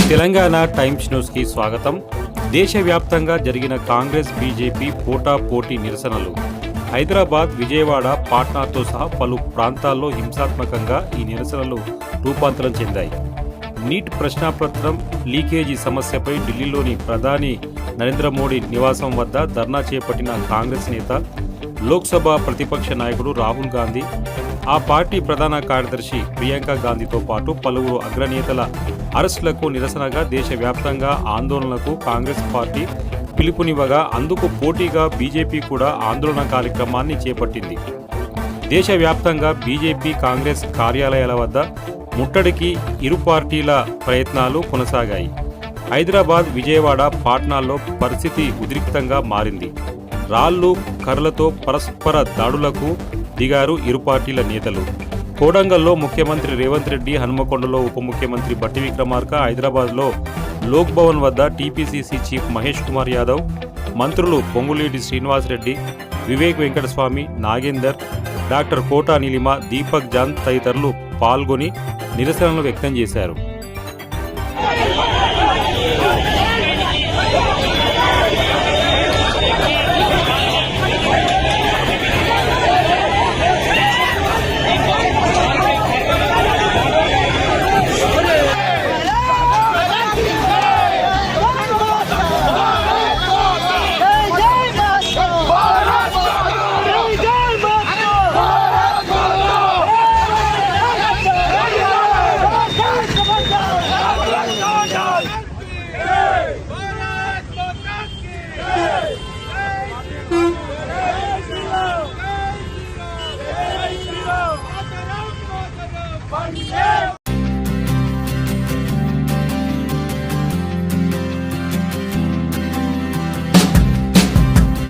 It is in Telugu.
తెలంగాణ టైమ్స్ న్యూస్ కి స్వాగతం. దేశవ్యాప్తంగా జరిగిన కాంగ్రెస్ బీజేపీ పోటాపోటీ నిరసనలు హైదరాబాద్, విజయవాడ, పాట్నాతో సహా పలు ప్రాంతాల్లో హింసాత్మకంగా ఈ నిరసనలు రూపాంతరం చెందాయి. నీట్ ప్రశ్నాపత్రం లీకేజీ సమస్యపై ఢిల్లీలోని ప్రధాని నరేంద్ర మోడీ నివాసం వద్ద ధర్నా చేపట్టిన కాంగ్రెస్ నేత, లోక్సభ ప్రతిపక్ష నాయకుడు రాహుల్ గాంధీ, ఆ పార్టీ ప్రధాన కార్యదర్శి ప్రియాంక గాంధీతో పాటు పలువురు అగ్రనేతల అరెస్టులకు నిరసనగా దేశవ్యాప్తంగా ఆందోళనలకు కాంగ్రెస్ పార్టీ పిలుపునివ్వగా, అందుకు పోటీగా బీజేపీ కూడా ఆందోళన కార్యక్రమాన్ని చేపట్టింది. దేశవ్యాప్తంగా బీజేపీ, కాంగ్రెస్ కార్యాలయాల వద్ద ముట్టడికి ఇరు పార్టీల ప్రయత్నాలు కొనసాగాయి. హైదరాబాద్, విజయవాడ, పాట్నాల్లో పరిస్థితి ఉద్రిక్తంగా మారింది. రాళ్లు, కర్రలతో పరస్పర దాడులకు దిగారు ఇరు పార్టీల నేతలు. కోడంగల్లో ముఖ్యమంత్రి రేవంత్ రెడ్డి, హన్మకొండలో ఉప ముఖ్యమంత్రి భట్టి విక్రమార్క, హైదరాబాద్లో లోక్ భవన్ వద్ద టీపీసీసీ చీఫ్ మహేష్ కుమార్ యాదవ్, మంత్రులు పొంగులేటి శ్రీనివాసరెడ్డి, వివేక్ వెంకటస్వామి, నాగేందర్, డాక్టర్ కోటా నీలిమ, దీపక్ జాన్ తదితరులు పాల్గొని నిరసనలు వ్యక్తం చేశారు.